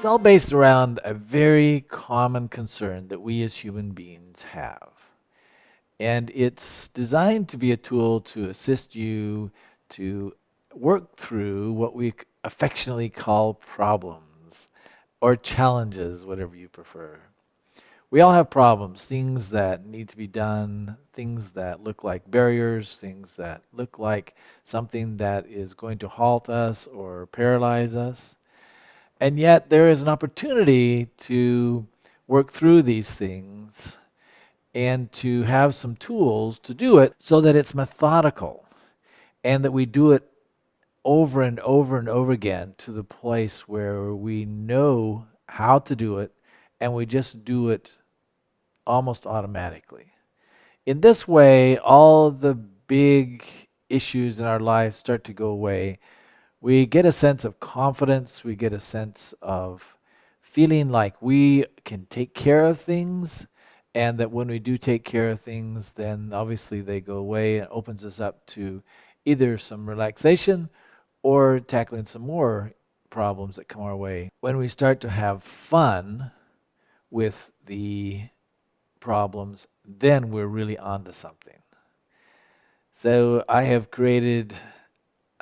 It's all based around a very common concern that we as human beings have. And it's designed to be a tool to assist you to work through what we affectionately call problems or challenges, whatever you prefer. We all have problems, things that need to be done, things that look like barriers, things that look like something that is going to halt us or paralyze us. And yet, there is an opportunity to work through these things and to have some tools to do it so that it's methodical and that we do it over and over and over again to the place where we know how to do it and we just do it almost automatically. In this way, all the big issues in our lives start to go away. We get a sense of confidence, we get a sense of feeling like we can take care of things, and that when we do take care of things, then obviously they go away and opens us up to either some relaxation or tackling some more problems that come our way. When we start to have fun with the problems, then we're really onto something. So I have created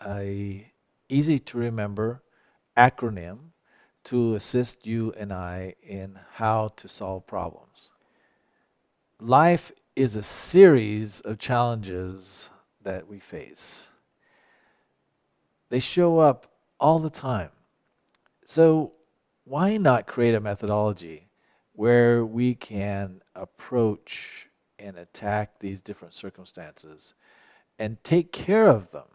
a easy to remember acronym to assist you and I in how to solve problems. Life is a series of challenges that we face. They show up all the time. So why not create a methodology where we can approach and attack these different circumstances and take care of them?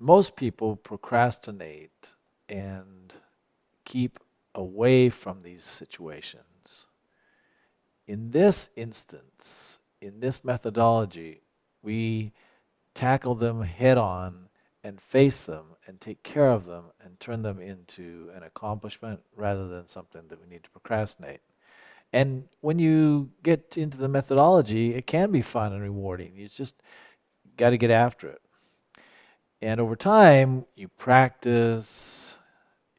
Most people procrastinate and keep away from these situations. In this instance, in this methodology, we tackle them head on and face them and take care of them and turn them into an accomplishment rather than something that we need to procrastinate. And when you get into the methodology, it can be fun and rewarding. You just got to get after it. And over time, you practice,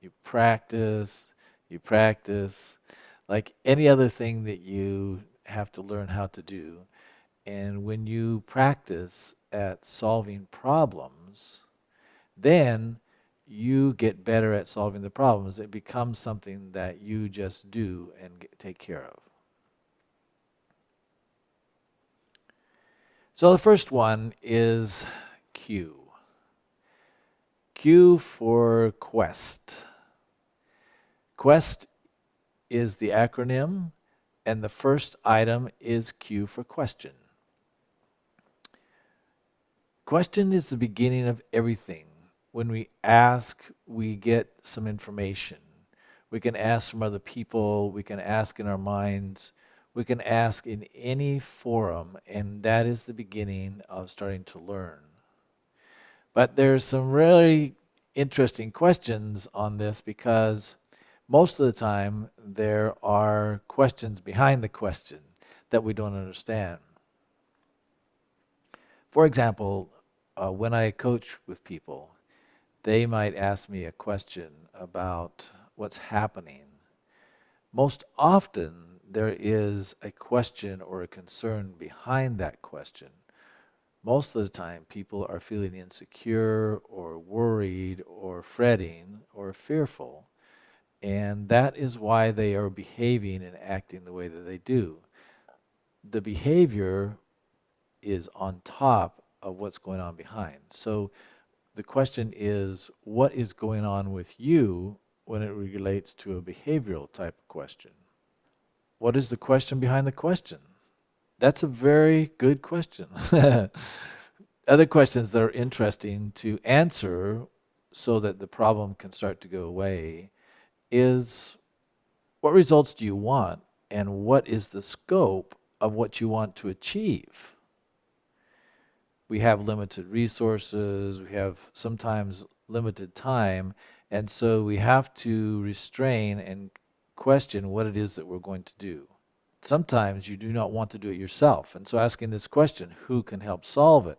you practice, you practice, like any other thing that you have to learn how to do. And when you practice at solving problems, then you get better at solving the problems. It becomes something that you just do and take care of. So the first one is Q. Q for quest. Quest is the acronym, and the first item is Q for question. Question is the beginning of everything. When we ask, we get some information. We can ask from other people, we can ask in our minds, we can ask in any forum, and that is the beginning of starting to learn. But there's some really interesting questions on this because most of the time there are questions behind the question that we don't understand. For example, when I coach with people, they might ask me a question about what's happening. Most often there is a question or a concern behind that question. Most of the time, people are feeling insecure or worried or fretting or fearful, and that is why they are behaving and acting the way that they do. The behavior is on top of what's going on behind. So the question is, what is going on with you when it relates to a behavioral type of question? What is the question behind the question? That's a very good question. Other questions that are interesting to answer so that the problem can start to go away is, what results do you want and what is the scope of what you want to achieve? We have limited resources, we have sometimes limited time, and so we have to restrain and question what it is that we're going to do. Sometimes you do not want to do it yourself, and so asking this question, who can help solve it?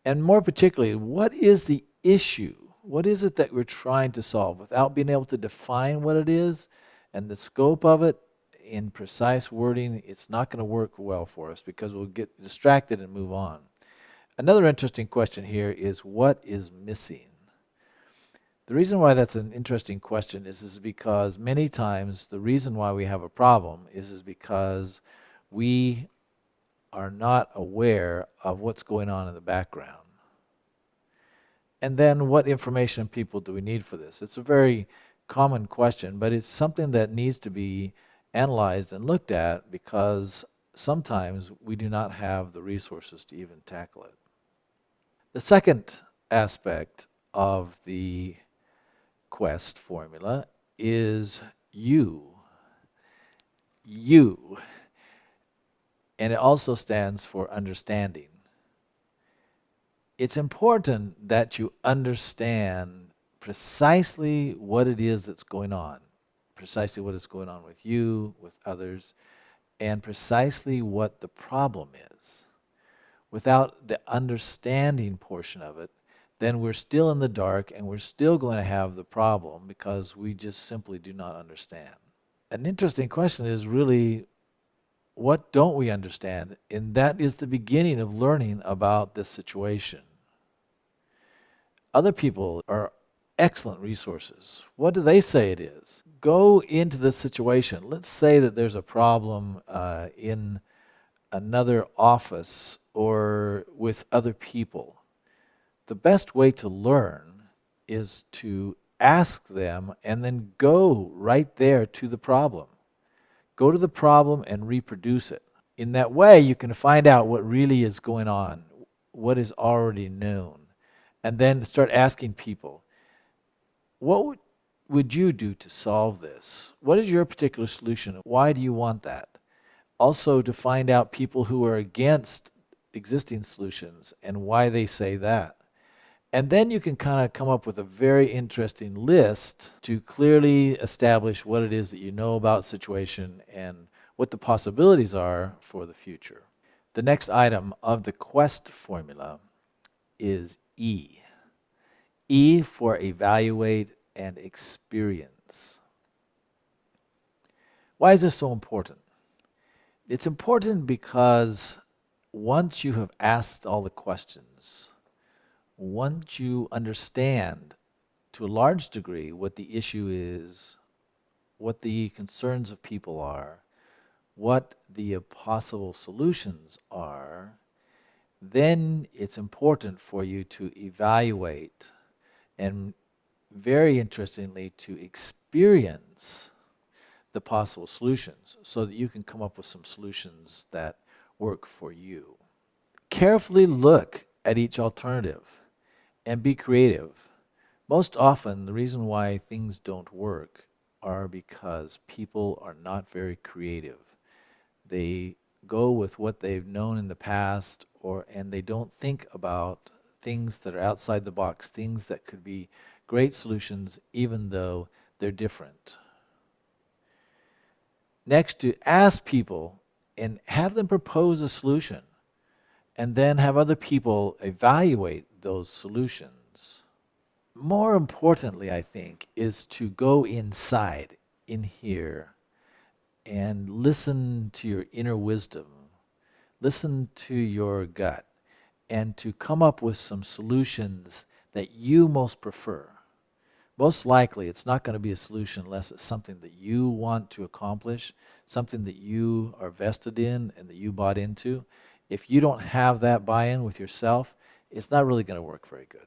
And more particularly, what is the issue? What is it that we're trying to solve without being able to define what it is and the scope of it in precise wording? It's not going to work well for us because we'll get distracted and move on. Another interesting question here is what is missing? The reason why that's an interesting question is because many times the reason why we have a problem is because we are not aware of what's going on in the background. And then what information people do we need for this? It's a very common question, but it's something that needs to be analyzed and looked at because sometimes we do not have the resources to even tackle it. The second aspect of the quest formula is you. You. And it also stands for understanding. It's important that you understand precisely what it is that's going on, precisely what is going on with you, with others, and precisely what the problem is. Without the understanding portion of it, then we're still in the dark and we're still going to have the problem because we just simply do not understand. An interesting question is really, what don't we understand? And that is the beginning of learning about this situation. Other people are excellent resources. What do they say it is? Go into the situation. Let's say that there's a problem in another office or with other people. The best way to learn is to ask them and then go right there to the problem. Go to the problem and reproduce it. In that way, you can find out what really is going on, what is already known, and then start asking people, what would you do to solve this? What is your particular solution? Why do you want that? Also, to find out people who are against existing solutions and why they say that. And then you can kind of come up with a very interesting list to clearly establish what it is that you know about the situation and what the possibilities are for the future. The next item of the quest formula is E. E for evaluate and experience. Why is this so important? It's important because once you have asked all the questions, once you understand to a large degree what the issue is, what the concerns of people are, what the possible solutions are, then it's important for you to evaluate and, very interestingly, to experience the possible solutions so that you can come up with some solutions that work for you. Carefully look at each alternative and be creative. Most often, the reason why things don't work are because people are not very creative. They go with what they've known in the past, and they don't think about things that are outside the box, things that could be great solutions even though they're different. Next, to ask people and have them propose a solution, and then have other people evaluate those solutions. More importantly, I think, is to go inside, in here, and listen to your inner wisdom, listen to your gut, and to come up with some solutions that you most prefer. Most likely, it's not going to be a solution unless it's something that you want to accomplish, something that you are vested in and that you bought into. If you don't have that buy-in with yourself, it's not really going to work very good.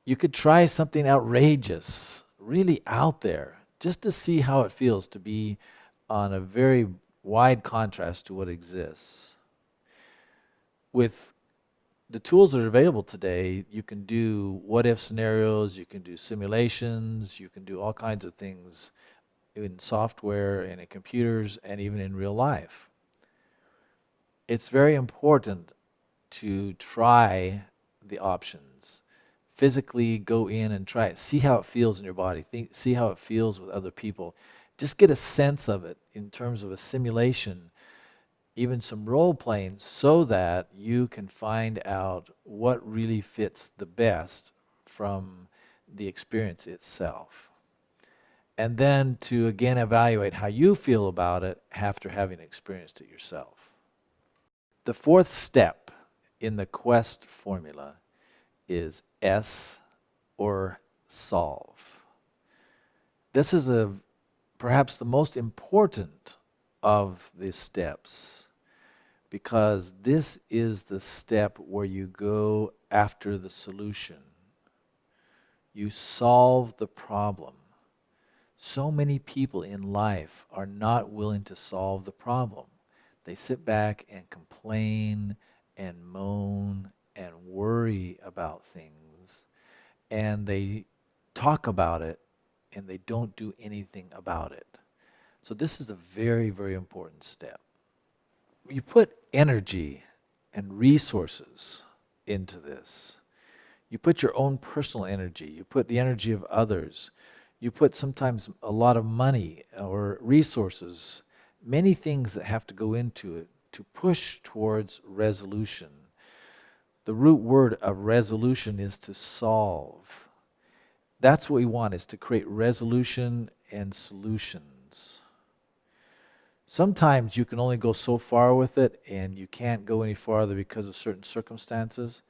You could try something outrageous, really out there, just to see how it feels to be on a very wide contrast to what exists. With the tools that are available today, you can do what-if scenarios, you can do simulations, you can do all kinds of things in software and in computers and even in real life. It's very important to try the options. Physically go in and try it. See how it feels in your body. See how it feels with other people. Just get a sense of it in terms of a simulation. even some role playing, so that you can find out what really fits the best from the experience itself. And then to again evaluate how you feel about it after having experienced it yourself. The fourth step in the quest formula is S, or solve. This is perhaps the most important of the steps, because this is the step where you go after the solution. You solve the problem. So many people in life are not willing to solve the problem. They sit back and complain and moan and worry about things, and they talk about it and they don't do anything about it. So this is a very, very important step. You put energy and resources into this. You put your own personal energy, you put the energy of others, you put sometimes a lot of money or resources, many things that have to go into it to push towards resolution. The root word of resolution is to solve. That's what we want, is to create resolution and solutions. Sometimes you can only go so far with it and you can't go any farther because of certain circumstances.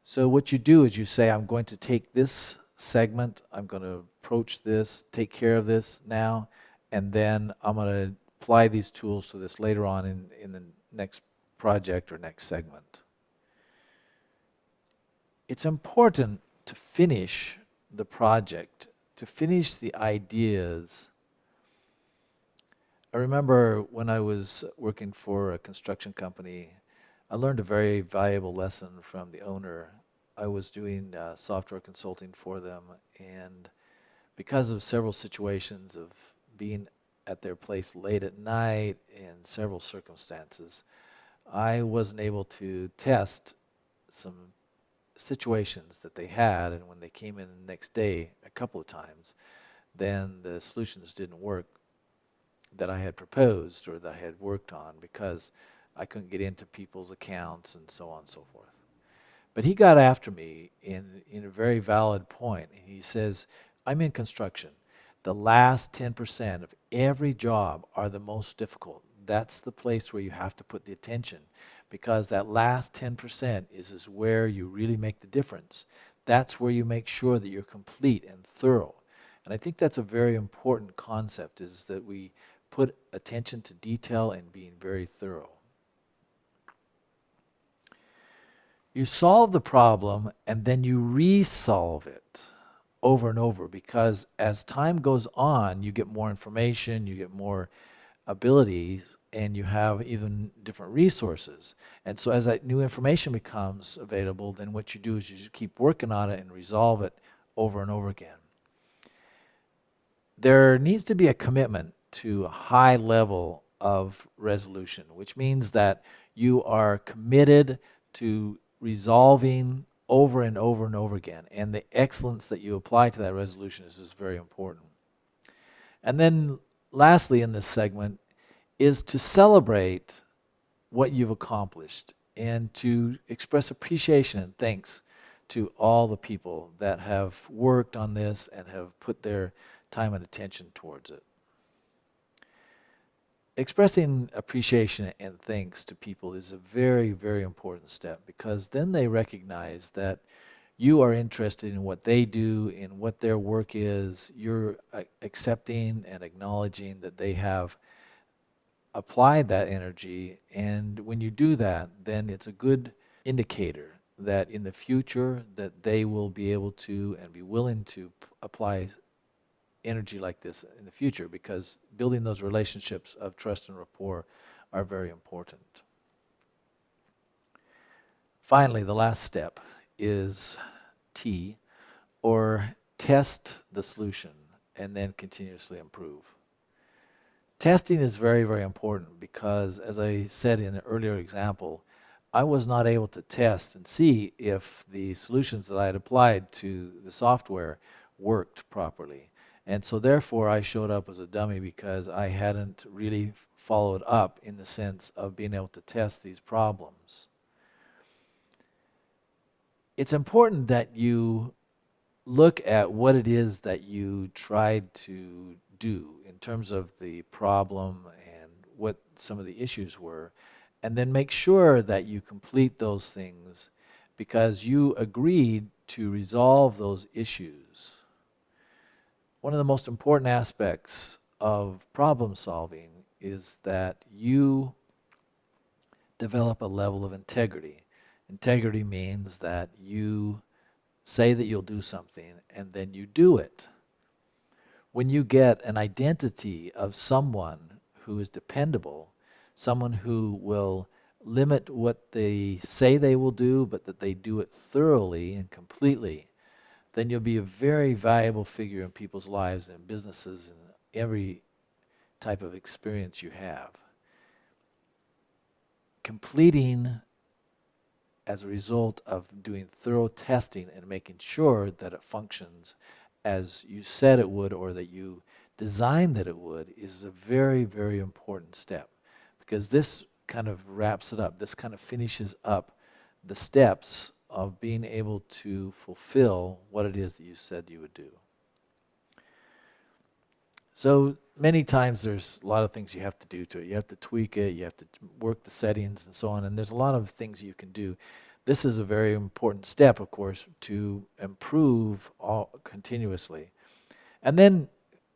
So what you do is you say, I'm going to take this segment, I'm going to approach this, take care of this now, and then I'm going to apply these tools to this later on in the next project or next segment. It's important to finish the project, to finish the ideas. I remember when I was working for a construction company, I learned a very valuable lesson from the owner. I was doing software consulting for them, and because of several situations of being at their place late at night and several circumstances, I wasn't able to test some situations that they had, and when they came in the next day a couple of times, then the solutions didn't work that I had proposed or that I had worked on, because I couldn't get into people's accounts and so on and so forth. But he got after me in a very valid point. He says, I'm in construction. The last 10% of every job are the most difficult. That's the place where you have to put the attention, because that last 10% is where you really make the difference. That's where you make sure that you're complete and thorough. And I think that's a very important concept, is that we put attention to detail and being very thorough. You solve the problem and then you resolve it over and over, because as time goes on, you get more information, you get more abilities, and you have even different resources. And so as that new information becomes available, then what you do is you just keep working on it and resolve it over and over again. There needs to be a commitment to a high level of resolution, which means that you are committed to resolving over and over and over again. And the excellence that you apply to that resolution is very important. And then lastly in this segment is to celebrate what you've accomplished and to express appreciation and thanks to all the people that have worked on this and have put their time and attention towards it. Expressing appreciation and thanks to people is a very, very important step, because then they recognize that you are interested in what they do, in what their work is. You're accepting and acknowledging that they have applied that energy, and when you do that, then it's a good indicator that in the future that they will be able to and be willing to apply energy like this in the future, because building those relationships of trust and rapport are very important. Finally, the last step is T, or test the solution and then continuously improve. Testing is very, very important, because as I said in an earlier example, I was not able to test and see if the solutions that I had applied to the software worked properly. And so therefore I showed up as a dummy, because I hadn't really followed up in the sense of being able to test these problems. It's important that you look at what it is that you tried to do in terms of the problem and what some of the issues were, and then make sure that you complete those things because you agreed to resolve those issues. One of the most important aspects of problem solving is that you develop a level of integrity. Integrity means that you say that you'll do something and then you do it. When you get an identity of someone who is dependable, someone who will limit what they say they will do, but that they do it thoroughly and completely, then you'll be a very valuable figure in people's lives and businesses and every type of experience you have. Completing as a result of doing thorough testing and making sure that it functions as you said it would or that you designed that it would is a very, very important step, because this kind of wraps it up. This kind of finishes up the steps of being able to fulfill what it is that you said you would do. So many times there's a lot of things you have to do to it. You have to tweak it, you have to work the settings and so on, and there's a lot of things you can do. This is a very important step, of course, to improve continuously. And then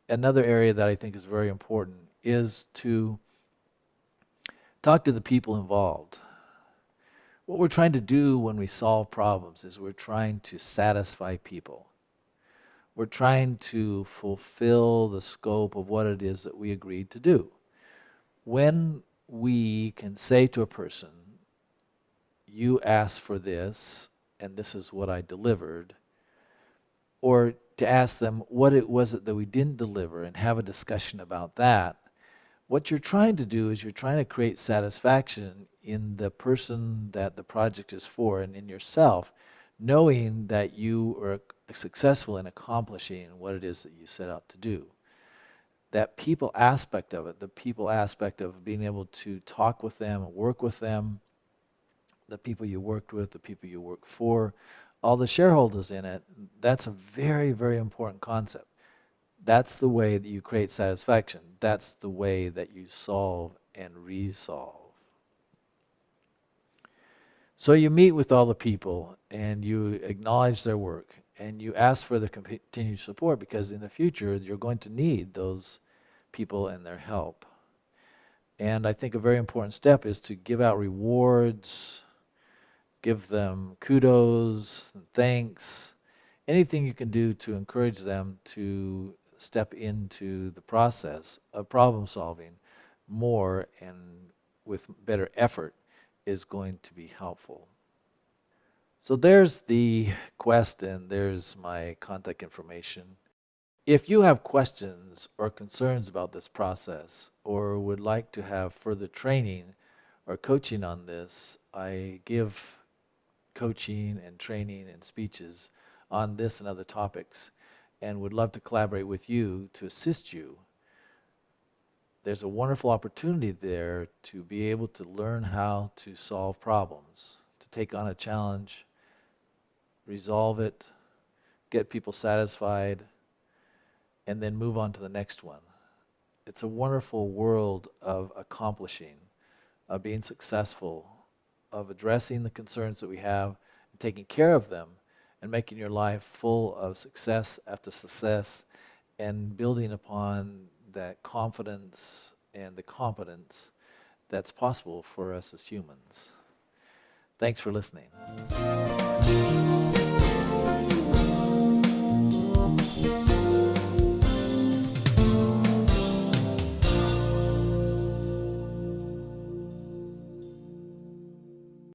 another area that I think is very important is to talk to the people involved. What we're trying to do when we solve problems is we're trying to satisfy people. We're trying to fulfill the scope of what it is that we agreed to do. When we can say to a person, you asked for this, and this is what I delivered, or to ask them what it was that we didn't deliver and have a discussion about that, what you're trying to do is you're trying to create satisfaction in the person that the project is for and in yourself, knowing that you are successful in accomplishing what it is that you set out to do. That people aspect of it, the people aspect of being able to talk with them, work with them, the people you worked with, the people you work for, all the shareholders in it, that's a very, very important concept. That's the way that you create satisfaction. That's the way that you solve and resolve. So you meet with all the people and you acknowledge their work and you ask for the continued support, because in the future you're going to need those people and their help. And I think a very important step is to give out rewards, give them kudos and thanks, anything you can do to encourage them to step into the process of problem solving more and with better effort is going to be helpful. So there's the quest and there's my contact information. If you have questions or concerns about this process or would like to have further training or coaching on this, I give coaching and training and speeches on this and other topics and would love to collaborate with you to assist you. There's a wonderful opportunity there to be able to learn how to solve problems, to take on a challenge, resolve it, get people satisfied, and then move on to the next one. It's a wonderful world of accomplishing, of being successful, of addressing the concerns that we have, and taking care of them, and making your life full of success after success, and building upon that confidence and the competence that's possible for us as humans. Thanks for listening.